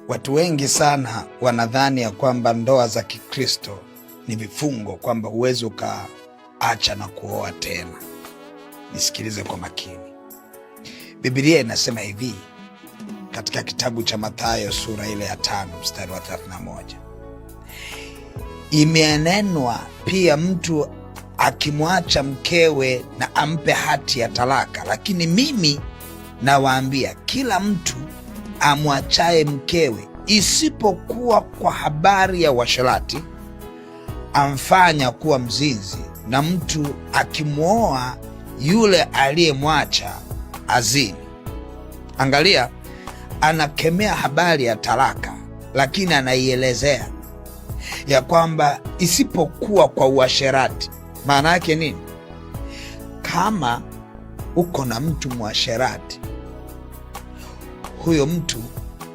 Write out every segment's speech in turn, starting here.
Watu wengi sana wanadhani ya kwamba ndoa za Kikristo ni vifungo, kwamba huwezi ukaacha na kuoa tena. Nisikilize kwa makini. Biblia inasema hivi katika kitabu cha Mathayo sura ile ya 5 mstari wa 31. Imenenwa pia, mtu akimwacha mkewe na ampe hati ya talaka. Lakini mimi nawaambia, kila mtu amwachaye mkewe, isipokuwa kwa habari ya uasherati, amfanya kuwa mzinzi, na mtu akimwoa yule aliyemwacha azini. Angalia, anakemea habari ya talaka, lakini anaielezea ya kwamba isipokuwa kwa uasherati. Maana yake nini? Kama uko na mtu mwasherati, huyo mtu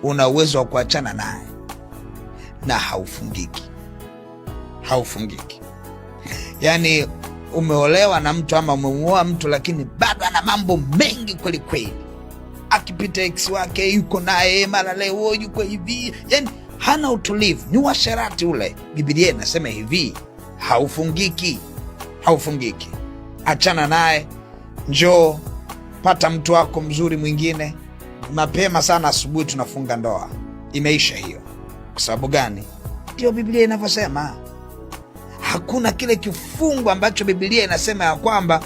una uwezo wa kuachana naye na haufungiki. Yaani umeolewa na mtu ama umemuoa mtu, lakini bado ana mambo mengi kweli kweli. Akipita ex wake yuko naye, mara leo yuko hivi, yani hana utulivu, ni uasherati ule. Biblia inasema hivi, haufungiki. Achana naye, njoo pata mtu wako mzuri mwingine. Mapema sana asubuhi tunafunga ndoa, imeisha hiyo. Kwa sababu gani? Ndio Biblia inavyosema. Hakuna kile kifungu ambacho Biblia inasema ya kwamba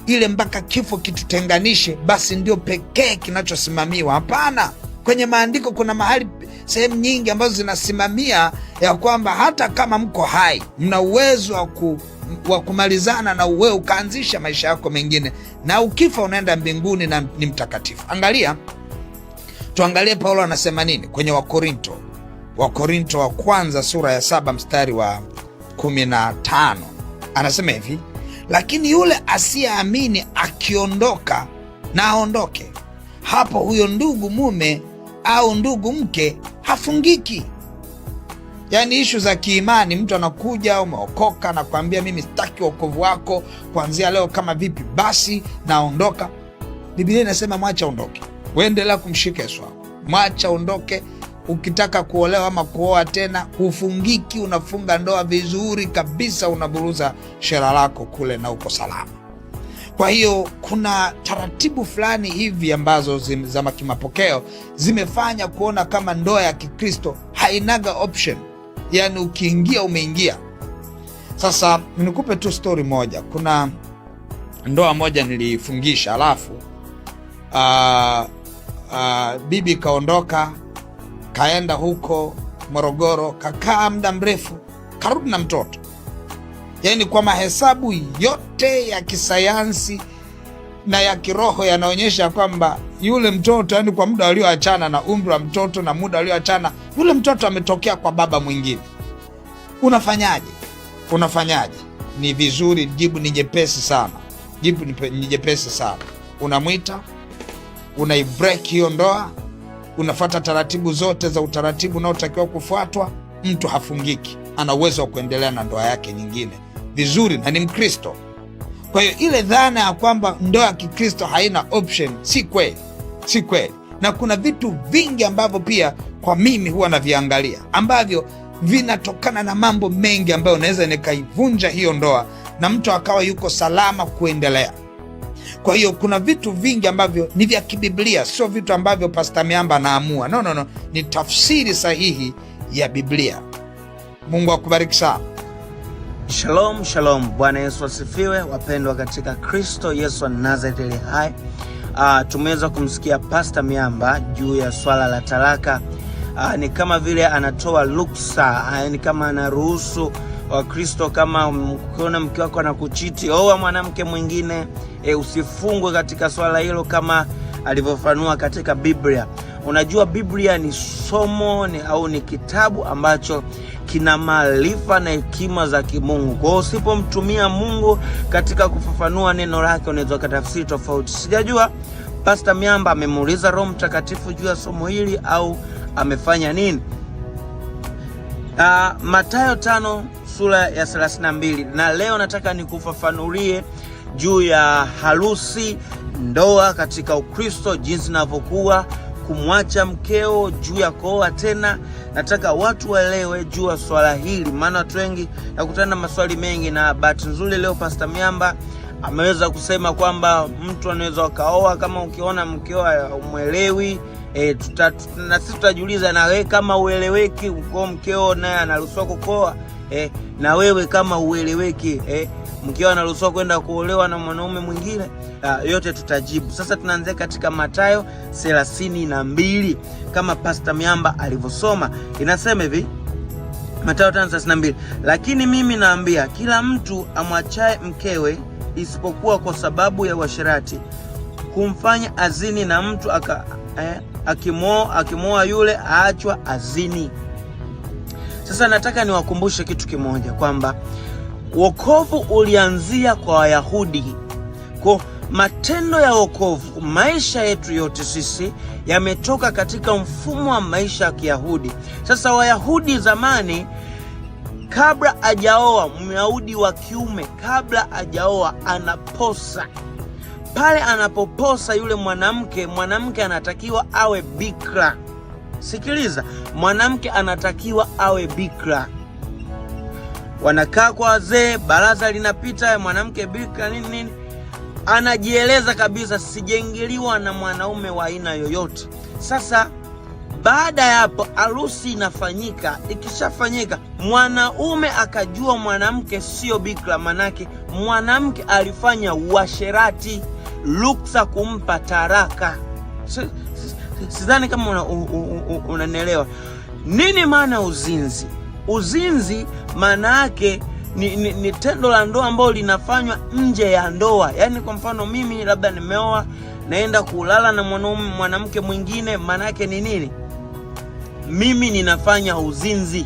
ile mpaka kifo kitutenganishe basi ndio pekee kinachosimamiwa. Hapana, kwenye maandiko kuna mahali, sehemu nyingi ambazo zinasimamia ya kwamba hata kama mko hai, mna uwezo wa kumalizana na uwe ukaanzisha maisha yako mengine, na ukifa unaenda mbinguni na ni mtakatifu. Angalia, tuangalie Paulo anasema nini kwenye Wakorinto wa kwanza sura ya 7 mstari wa 15. Anasema hivi, lakini yule asiyeamini akiondoka na aondoke, hapo huyo ndugu mume au ndugu mke hafungiki. Yaani ishu za kiimani, mtu anakuja umeokoka na kuambia mimi sitaki wokovu wako kuanzia leo, kama vipi basi naondoka. Biblia inasema mwacha ondoke, uendelea kumshika Yesu wako, mwacha ondoke. Ukitaka kuolewa ama kuoa tena, hufungiki, unafunga ndoa vizuri kabisa, unaburuza shera lako kule na uko salama. Kwa hiyo kuna taratibu fulani hivi ambazo za kimapokeo zimefanya kuona kama ndoa ya Kikristo hainaga option, yani ukiingia umeingia. Sasa nikupe tu story moja. Kuna ndoa moja nilifungisha, alafu bibi kaondoka, kaenda huko Morogoro, kakaa muda mrefu, karudi na mtoto. Yani kwa mahesabu yote ya kisayansi na ya kiroho yanaonyesha kwamba yule mtoto, yani kwa muda walioachana na umri wa mtoto na muda walioachana, yule mtoto ametokea kwa baba mwingine. Unafanyaje? Ni vizuri, jibu ni jepesi sana. Unamwita, unaibreak hiyo ndoa, unafuata taratibu zote za utaratibu unaotakiwa kufuatwa. Mtu hafungiki, ana uwezo wa kuendelea na ndoa yake nyingine vizuri, na ni Mkristo. Kwa hiyo ile dhana ya kwamba ndoa ya Kikristo haina option si kweli. Na kuna vitu vingi ambavyo pia kwa mimi huwa naviangalia, ambavyo vinatokana na mambo mengi ambayo naweza nikaivunja hiyo ndoa na mtu akawa yuko salama kuendelea. Kwa hiyo kuna vitu vingi ambavyo ni vya kibiblia, sio vitu ambavyo Pastor Miamba anaamua. No, ni tafsiri sahihi ya Biblia. Mungu akubariki sana. Shalom. Bwana Yesu asifiwe. Wapendwa katika Kristo Yesu wa Nazareti aliye hai. Tumeweza kumsikia Pastor Miamba juu ya swala la talaka. Ni kama vile anatoa ruksa, ni kama anaruhusu Wakristo, kama ukiona mke wako anakuchiti, oa mwanamke mwingine, usifungwe katika swala hilo, kama alivyofanua katika Biblia. Unajua Biblia ni somo au ni kitabu ambacho kina maarifa na hekima za kimungu. Kwa hiyo usipomtumia Mungu katika kufafanua neno lake, unaweza kutafsiri tofauti. Sijajua Pastor Miamba amemuuliza Roho Mtakatifu juu ya somo hili au amefanya nini. Mathayo 5 sura ya 32, na leo nataka nikufafanulie juu ya harusi, ndoa katika Ukristo, jinsi inavyokuwa, kumwacha mkeo, juu ya kuoa tena. Nataka watu waelewe juu ya swala hili, maana watu wengi nakutana na maswali mengi, na bahati nzuri leo Pastor Miamba ameweza kusema kwamba mtu anaweza kaoa kama ukiona mkeo umwelewi. Na sisi tutajiuliza, na wewe kama ueleweki uko mkeo naye anaruhusiwa kukoa, na wewe kama ueleweki mkeo anaruhusiwa kwenda kuolewa na mwanaume mwingine? Yote tutajibu. Sasa tunaanzia katika Mathayo 32 kama Pastor Miamba alivyosoma. Inasema hivi, Mathayo 5:32, lakini mimi naambia kila mtu amwachaye mkewe isipokuwa kwa sababu ya uasherati kumfanya azini, na mtu akimoa yule aachwa azini. Sasa nataka niwakumbushe kitu kimoja, kwamba wokovu ulianzia kwa Wayahudi. Kwa matendo ya wokovu, maisha yetu yote sisi yametoka katika mfumo wa maisha ya Kiyahudi. Sasa Wayahudi zamani, kabla hajaoa, Myahudi wa kiume kabla hajaoa anaposa. Pale anapoposa yule mwanamke anatakiwa awe bikra. Sikiliza, mwanamke anatakiwa awe bikra. Wanakaa kwa wazee, baraza linapita, mwanamke bikra nini, anajieleza kabisa, sijaingiliwa na mwanaume wa aina yoyote. Sasa baada ya hapo harusi inafanyika. Ikishafanyika, mwanaume akajua mwanamke sio bikra, manake mwanamke alifanya uasherati, ruksa kumpa taraka. Sidhani kama unanielewa. Nini maana uzinzi? Uzinzi maana yake ni tendo la ndoa ambalo linafanywa nje ya ndoa. Yaani kwa mfano mimi labda nimeoa, naenda kulala na mwanamke mwingine, maana yake ni nini? Mimi ninafanya uzinzi.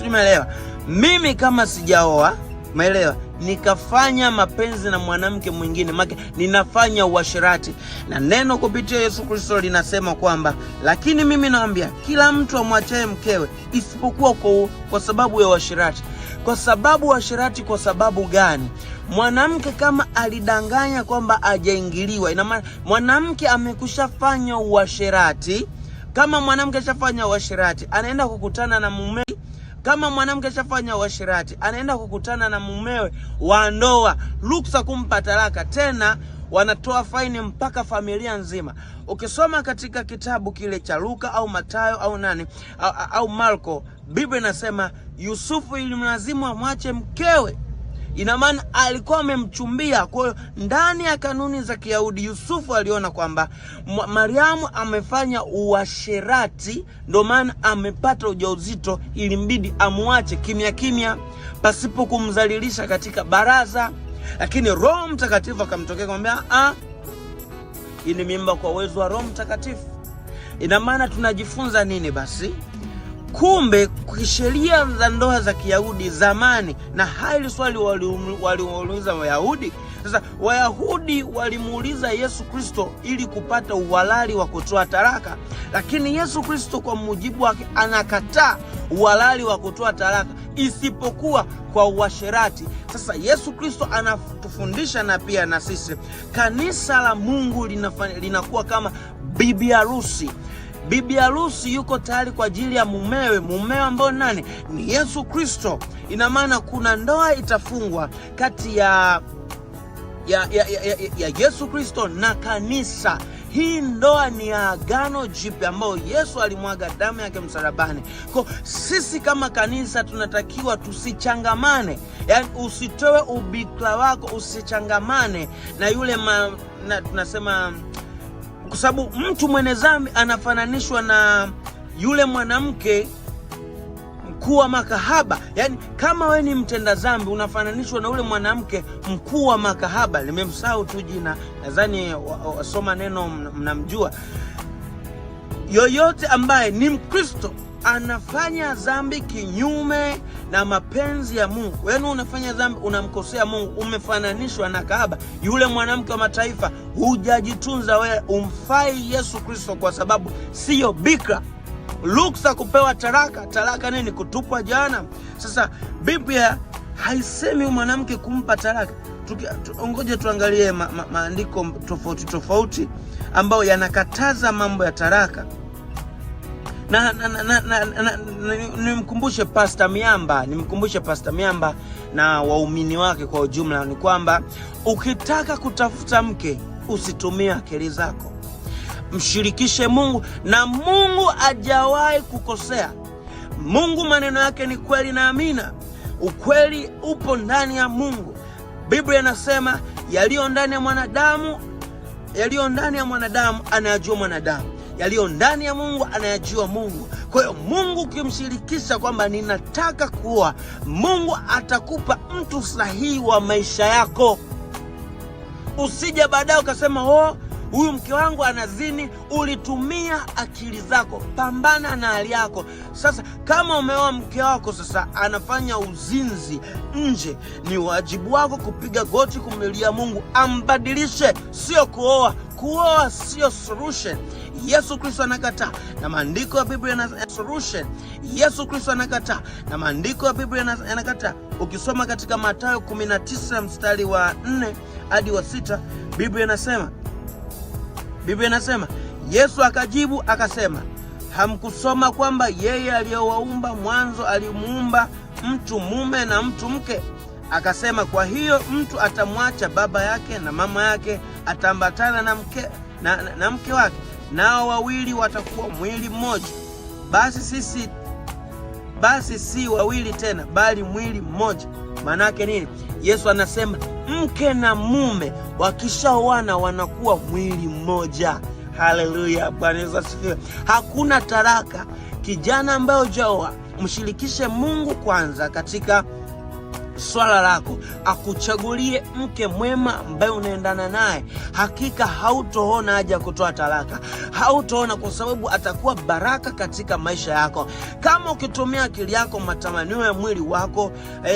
Umeelewa? Mimi kama sijaoa, umeelewa, nikafanya mapenzi na mwanamke mwingine, maana ninafanya uasherati. Na neno kupitia Yesu Kristo linasema kwamba, lakini mimi naambia kila mtu amwachaye mkewe isipokuwa kwa sababu ya uasherati. Kwa sababu uasherati, kwa sababu gani? Mwanamke kama alidanganya kwamba hajaingiliwa, ina maana mwanamke amekushafanya uasherati. Kama mwanamke ashafanya uasherati, anaenda kukutana na mume. Kama mwanamke ashafanya uasherati, anaenda kukutana na mumewe wa ndoa, ruksa kumpa talaka. Tena wanatoa faini mpaka familia nzima. Ukisoma katika kitabu kile cha Luka au Mathayo au Marko, Biblia inasema Yusufu ilimlazimu amwache mkewe. Ina maana alikuwa amemchumbia. Kwa hiyo ndani ya kanuni za Kiyahudi, Yusufu aliona kwamba Mariamu amefanya uasherati, ndio maana amepata ujauzito, ilimbidi amwache kimya kimya pasipo kumzalilisha katika baraza. Lakini Roho Mtakatifu akamtokea kumwambia, hii ni mimba kwa uwezo wa Roho Mtakatifu. Ina maana tunajifunza nini basi? Kumbe sheria za ndoa za Kiyahudi zamani, na hili swali waliuliza Wayahudi. Sasa Wayahudi walimuuliza Yesu Kristo ili kupata uhalali wa kutoa talaka, lakini Yesu Kristo kwa mujibu wake anakataa uhalali wa kutoa talaka isipokuwa kwa uasherati. Sasa Yesu Kristo anatufundisha, na pia na sisi kanisa la Mungu linakuwa kama bibi harusi. Bibi harusi yuko tayari kwa ajili ya mumewe ambao nani? Ni Yesu Kristo. Ina maana kuna ndoa itafungwa kati ya Yesu Kristo na kanisa. Hii ndoa ni ya agano jipya ambayo Yesu alimwaga damu yake msalabani. Kwa sisi kama kanisa tunatakiwa tusichangamane. Yaani usitoe ubikra wako, usichangamane na yule tunasema, kwa sababu mtu mwenye dhambi anafananishwa na yule mwanamke mkuu wa makahaba. Yaani kama wewe ni mtenda dhambi unafananishwa na yule mwanamke mkuu wa makahaba. Nimemsahau tu jina, nadhani wasoma neno mnamjua. Yoyote ambaye ni Mkristo anafanya dhambi kinyume na mapenzi ya Mungu, yaani unafanya dhambi, unamkosea Mungu, umefananishwa na kahaba, yule mwanamke wa mataifa. Hujajitunza wewe, umfai Yesu Kristo, kwa sababu sio bikra. Ruksa kupewa talaka nini? Kutupwa jana. Sasa Biblia haisemi mwanamke kumpa talaka. Ngoja tuangalie maandiko tofauti. ambayo yanakataza mambo ya talaka. Na nimkumbushe Pastor Miamba na waumini wake kwa ujumla ni kwamba ukitaka kutafuta mke usitumie akili zako. Mshirikishe Mungu, na Mungu hajawahi kukosea. Mungu maneno yake ni kweli na amina. Ukweli upo ndani ya Mungu. Biblia inasema yaliyo ndani ya mwanadamu anayajua mwanadamu, yaliyo ndani ya Mungu anayajua Mungu. Kwa hiyo Mungu ukimshirikisha kwamba ninataka kuoa, Mungu atakupa mtu sahihi wa maisha yako. Usije baadaye ukasema huyu mke wangu anazini. Ulitumia akili zako. Pambana na hali yako. Sasa kama umeoa mke wako sasa anafanya uzinzi nje, ni wajibu wako kupiga goti kumlilia Mungu ambadilishe, sio kuoa. Kuoa sio solution. Yesu Kristo anakataa, na maandiko ya Biblia yana solution. Yesu Kristo anakataa, na maandiko ya Biblia yanakataa. Ukisoma katika Mathayo 19 mstari wa 4 hadi wa 6, Biblia inasema Yesu akajibu akasema, hamkusoma kwamba yeye aliyewaumba mwanzo alimuumba mtu mume na mtu mke? Akasema, kwa hiyo mtu atamwacha baba yake na mama yake, ataambatana na mke wake, nao wawili watakuwa mwili mmoja. Basi si wawili tena, bali mwili mmoja. Maana yake nini? Yesu anasema mke na mume wakishaoana wanakuwa mwili mmoja. Haleluya, Bwana Yesu asifiwe. Hakuna talaka. Kijana ambaye hujaoa, mshirikishe Mungu kwanza katika swala lako, akuchagulie mke mwema ambaye unaendana naye. Hakika hautoona haja kutoa talaka. Hautoona, kwa sababu atakuwa baraka katika maisha yako. Kama ukitumia akili yako, matamanio ya mwili wako,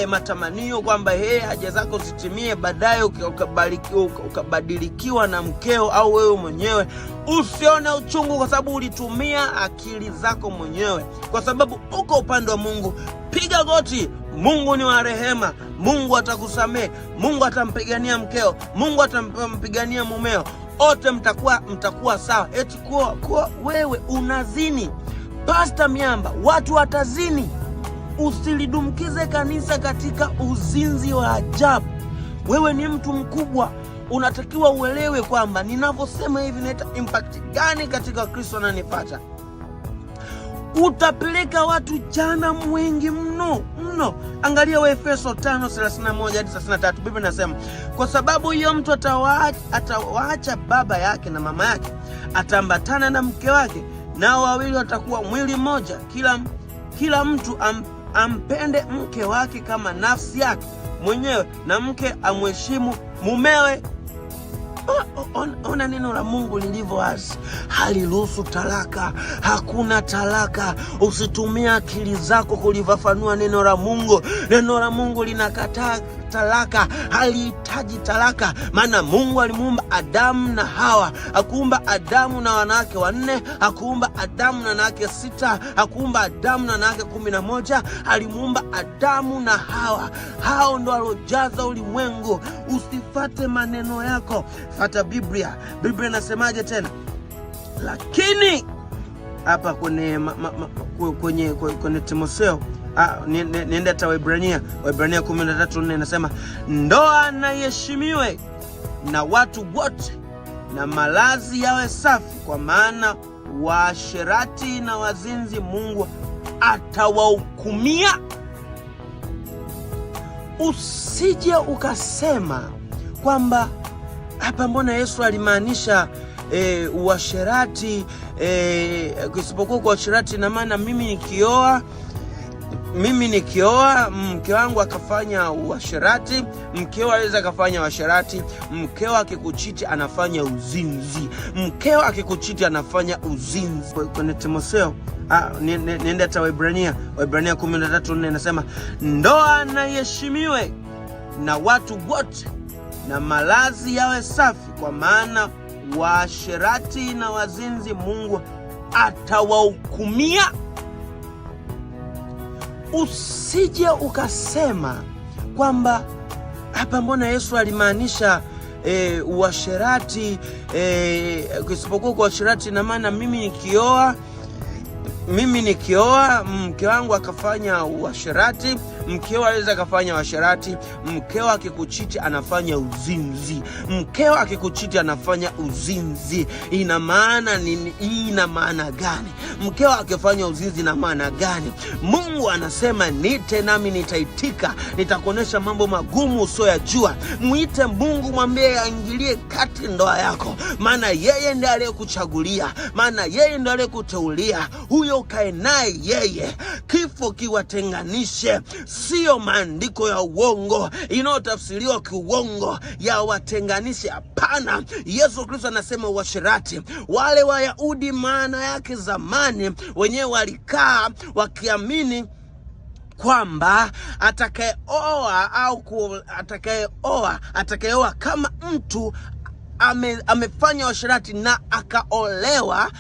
matamanio kwamba haja zako zitimie, baadaye ukabadilikiwa na mkeo au wewe mwenyewe, usione uchungu, kwa sababu ulitumia akili zako mwenyewe. Kwa sababu uko upande wa Mungu, piga goti. Mungu ni wa rehema. Mungu atakusamehe. Mungu atampigania mkeo. Mungu atampigania mumeo. Wote mtakuwa sawa. Eti kuwa wewe unazini, Pastor Miamba, watu watazini. Usilidumkize kanisa katika uzinzi wa ajabu. Wewe ni mtu mkubwa, unatakiwa uelewe kwamba ninavyosema hivi inaita impact gani katika Kristo ananipata. Utapeleka watu jana wengi mno. Angalia Waefeso 5:31 hadi 33. Biblia inasema, kwa sababu hiyo mtu atawaacha baba yake na mama yake, ataambatana na mke wake, nao wawili watakuwa mwili mmoja. Kila mtu ampende mke wake kama nafsi yake mwenyewe, na mke amheshimu mumewe. Ona neno la Mungu lilivyo wazi. Haliruhusu talaka. Hakuna talaka. Usitumie akili zako kulifafanua neno la Mungu. Neno la Mungu linakataa talaka. Halihitaji talaka. Maana Mungu alimuumba Adamu na Hawa. Hakuumba Adamu na wanawake 4, hakuumba Adamu na wanawake 6, hakuumba Adamu na wanawake 11. Alimuumba Adamu na Hawa. Hao ndo alojaza ulimwengu. Usifate maneno yako, fata Biblia. Biblia inasemaje tena? Lakini hapa kwenye Timotheo, niende hata Waebrania 13:4 inasema, ndoa na iheshimiwe na watu wote, na malazi yawe safi, kwa maana waasherati na wazinzi Mungu atawahukumia. Usije ukasema kwamba hapa mbona Yesu alimaanisha uasherati, isipokuwa kwa uasherati na maana mimi nikioa mke wangu akafanya uasherati. Mkeo aweza akafanya uasherati. Mkeo akikuchiti anafanya uzinzi. Mkeo akikuchiti anafanya uzinzi. Kwenye Timotheo, niende hata Waebrania 13:4 inasema, ndoa na iheshimiwe na watu wote, na malazi yawe safi, kwa maana waasherati na wazinzi Mungu atawahukumia. Usije ukasema kwamba hapa mbona Yesu alimaanisha uasherati, isipokuwa kwa uasherati na maana mimi nikioa mke wangu akafanya uasherati, mkeo aweza akafanya uasherati. Mkeo akikuchiti anafanya uzinzi. Mkeo akikuchiti anafanya uzinzi. Ina maana nini? Ina maana gani? Mkeo akifanya uzinzi ina maana gani? Mungu anasema niite nami nitaitika, nitakuonesha mambo magumu usioyajua. Muite Mungu, mwambie aingilie kati ndoa yako, maana yeye ndiye aliyekuchagulia, maana yeye ndiye aliyekuteulia. Huyo ukae naye yeye. Kifo kiwatenganishe, sio maandiko ya uongo inayotafsiriwa kiuongo ya watenganishe. Hapana. Yesu Kristo anasema uasherati. Wale Wayahudi maana yake zamani wenyewe walikaa wakiamini kwamba atakayeoa kama mtu amefanya uasherati na akiolewa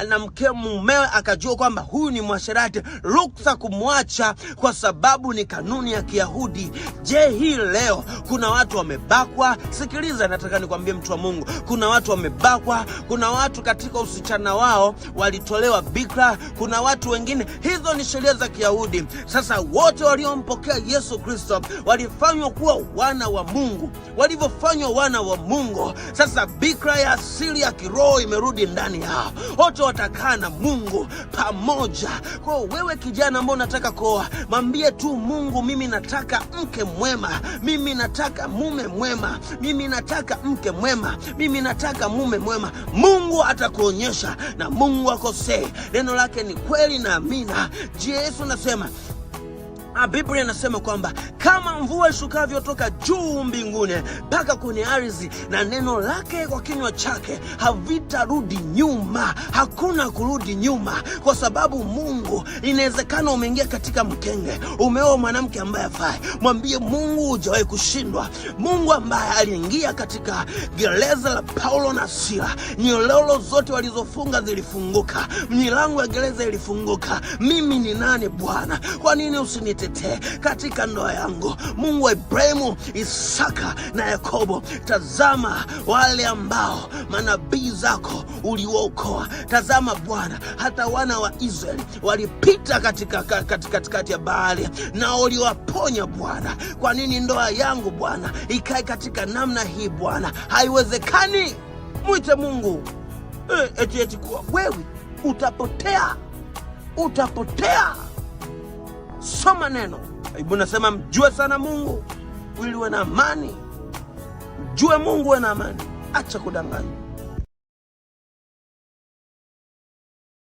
na mumewe akajua kwamba huyu ni mwasherati, ruksa kumwacha kwa sababu ni kanuni ya Kiyahudi. Je, hii leo kuna watu wamebakwa? Sikiliza, nataka nikwambie mtu wa Mungu, kuna watu wamebakwa, kuna watu katika usichana wao walitolewa bikra, kuna watu wengine, hizo ni sheria za Kiyahudi. Sasa wote waliompokea Yesu Kristo walifanywa kuwa wana wa Mungu. Walivyofanywa wana wa Mungu, sasa bikra ya asili ya kiroho imerudi ndani yao. Wote watakaa na Mungu pamoja. Kwa wewe kijana ambao unataka kuoa, mwambie tu Mungu, mimi nataka mke mwema, mimi nataka mume mwema, mimi nataka mke mwema, mimi nataka mume mwema. Mungu atakuonyesha na Mungu akosei. Neno lake ni kweli na amina. Yesu anasema, Biblia inasema kwamba kama mvua ishukavyo toka juu mbinguni mpaka kwenye ardhi, na neno lake kwa kinywa chake havitarudi nyuma. Hakuna kurudi nyuma, kwa sababu Mungu, inawezekana umeingia katika mkenge, umeoa mwanamke ambaye hafai. Mwambie Mungu, hujawahi kushindwa. Mungu ambaye aliingia katika gereza la Paulo na Sila, nyororo zote walizofunga zilifunguka, milango ya gereza ilifunguka. Mimi ni nani Bwana? Kwa nini usinitetee katika ndoa yangu? Mungu wa Ibrahimu, Isaka na Yakobo, tazama wale ambao manabii zako uliwaokoa. Tazama Bwana, hata wana wa Israeli walipita katikati ya bahari na uliwaponya Bwana. Kwa nini ndoa yangu Bwana ikae katika namna hii Bwana? Haiwezekani. Mwite Mungu. Eti kwa wewe utapotea. Soma neno. Biblia inasema mjue sana Mungu ili uwe na amani. Mjue Mungu uwe na amani. Acha kudanganya.